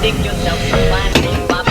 Dig yourself some fine bop.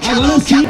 Agora sim.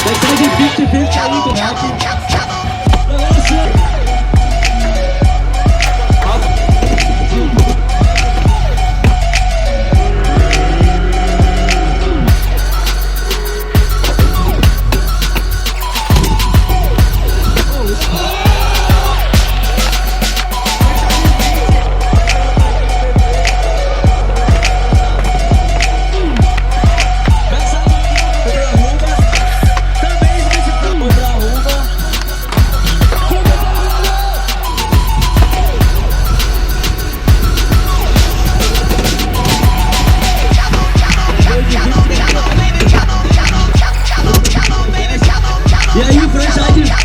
Vai sair de 20 aí do rap. E aí, franchise?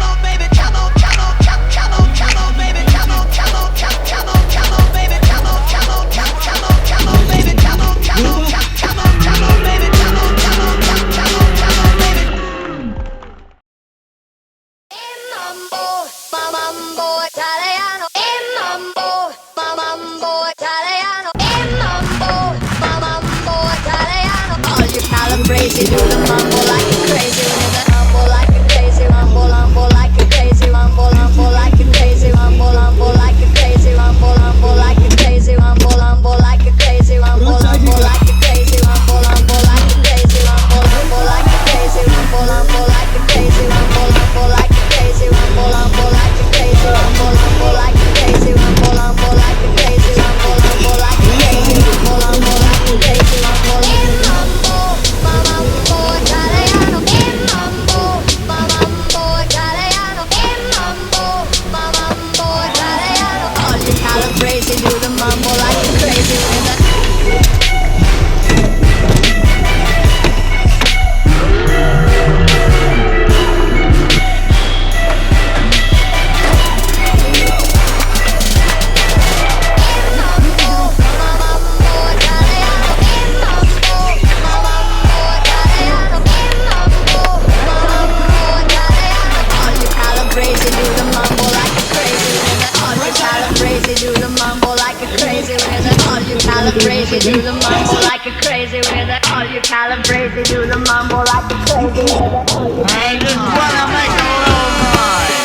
Crazy, do the mambo like a crazy, mambo like a crazy, mambo like a crazy, mambo like a crazy, mambo like a crazy, mambo like a crazy, mambo like a crazy, mambo like a crazy, mambo like a crazy, mambo like a crazy, mambo like a crazy, mambo like a crazy, mambo like a crazy, mambo like a crazy, mambo like a crazy, mambo like a crazy. calibrate, do the mambo like a crazy with it. All you calibrate, do the mambo like a crazy with it. I just wanna make a little noise.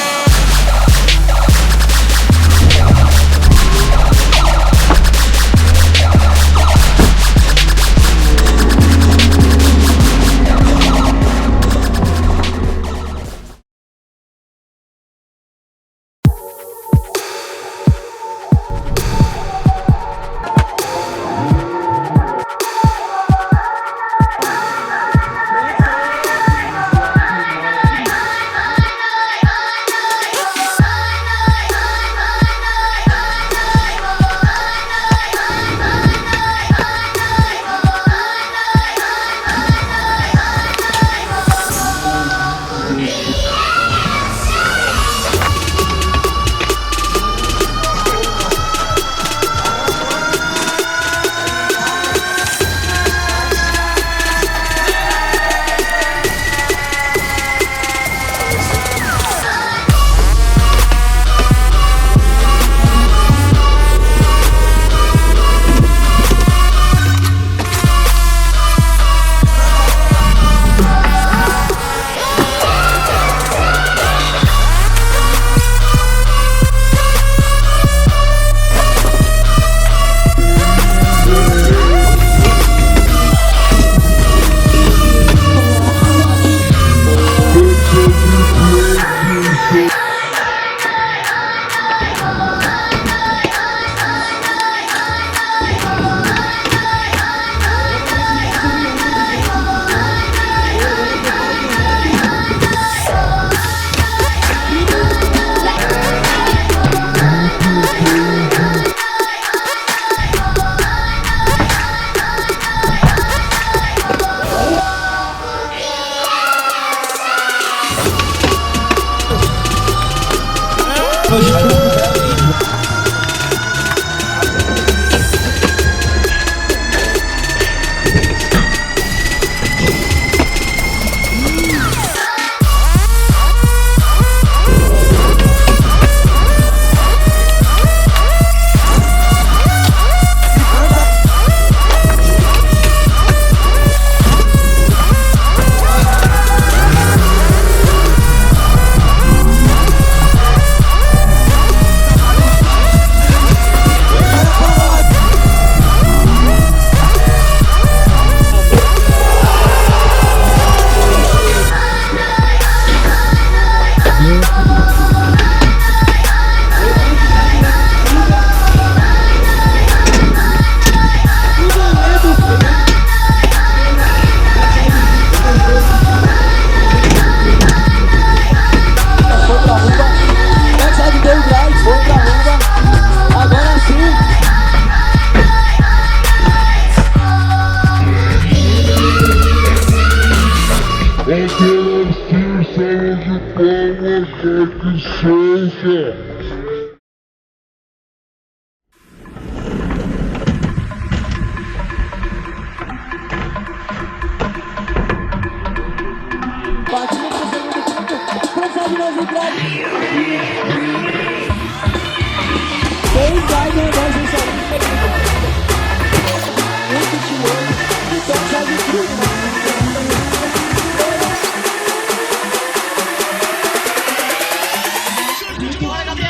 Bora, Gabriel!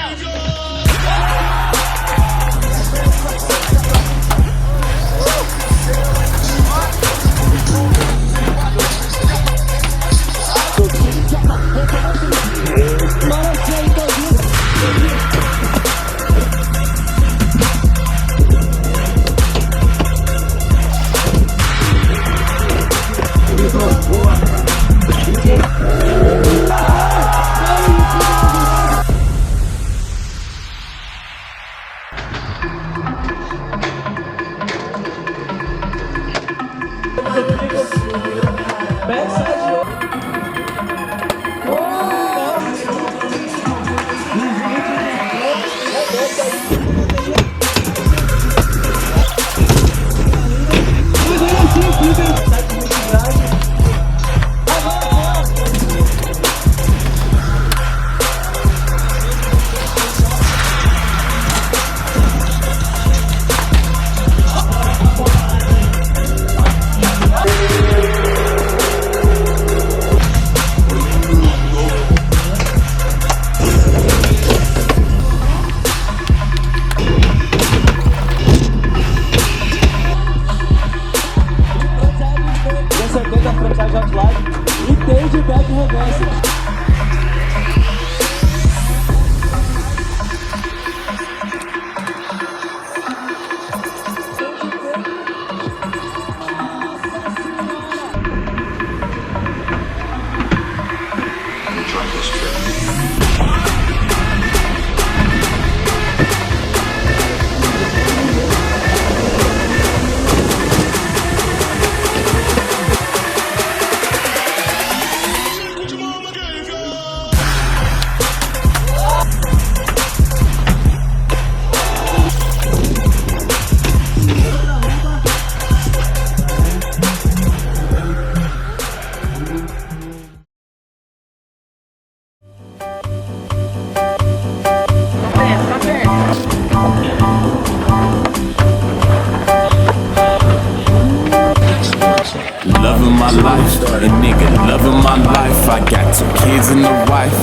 my life. And nigga loving my life. I got 2 kids and a wife.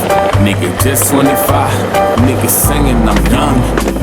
Nigga just 25. Nigga singing I'm young.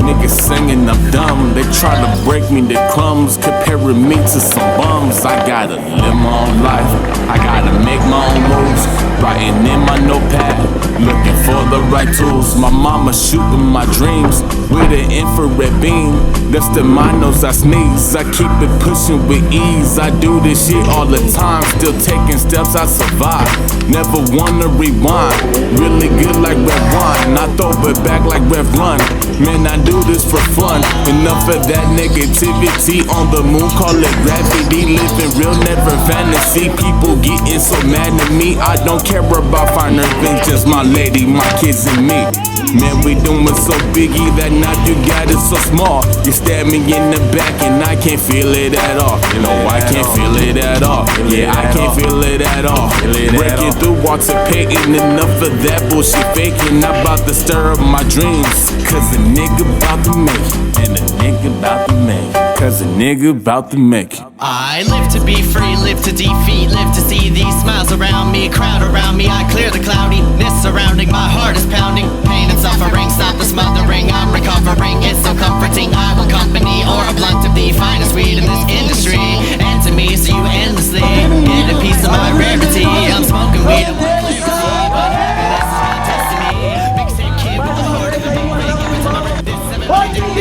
Nigga singing I'm dumb. They try to break me to crumbs, comparing me to some bums. I gotta live my own life. I gotta make my own moves. Writing in my notepad, looking for the right tools. My mama shooting my dreams with an infrared beam. That's the nose I sneeze. I keep it pushing with ease. I do this shit all the time, still taking steps I survive. Never wanna rewind, really good like red wine. I throw it back like red run. Man, I do this for fun. Enough of that negativity on the moon, call it gravity. Living real, never fantasy. People getting so mad at me. I don't care about finer things, just my lady, my kids and me. Man, we doing so biggie that now you got it so small. You stab me in the back and I can't feel it at all. You know, I can't feel it at all. Yeah, I can't feel it at all. Breaking through water, painting enough of that bullshit faking. I'm about to stir up my dreams, cause a nigga about to make it. And a nigga about to make it. Cause a nigga about to make it. I live to be free, live to defeat, live to see these smiles around me, a crowd around me. I clear the cloudiness surrounding, my heart is pounding. Pain and suffering, stop the smothering, I'm recovering. It's so comforting, I want company or a blunt of the finest weed in this industry. And to me, so you endlessly get a piece of my rarity. I'm smoking weed, I want clarity, but happiness is my destiny. Mixtape kid with the heart of a big rig, give it to my this 7 days.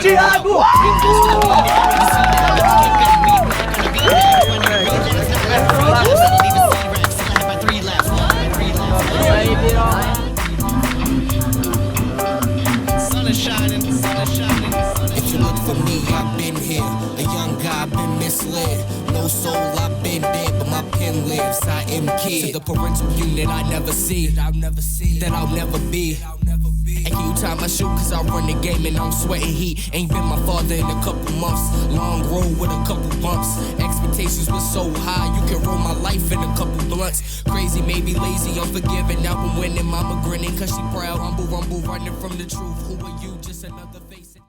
Thiago! If you look for me, I've been here. A young guy, been misled. No soul, I've been dead, but my pen lives. I am kid. To the parental unit I never see. That I'll never be. And can you tie my shoe? Cause I run the game and I'm sweating heat. Ain't been my father in a couple months. Long road with a couple bumps. Expectations were so high, you can roll my life in a couple blunts. Crazy, maybe lazy, unforgiving. Now I'm winning, mama grinning. Cause she proud, humble, rumble, running from the truth. Who are you? Just another face.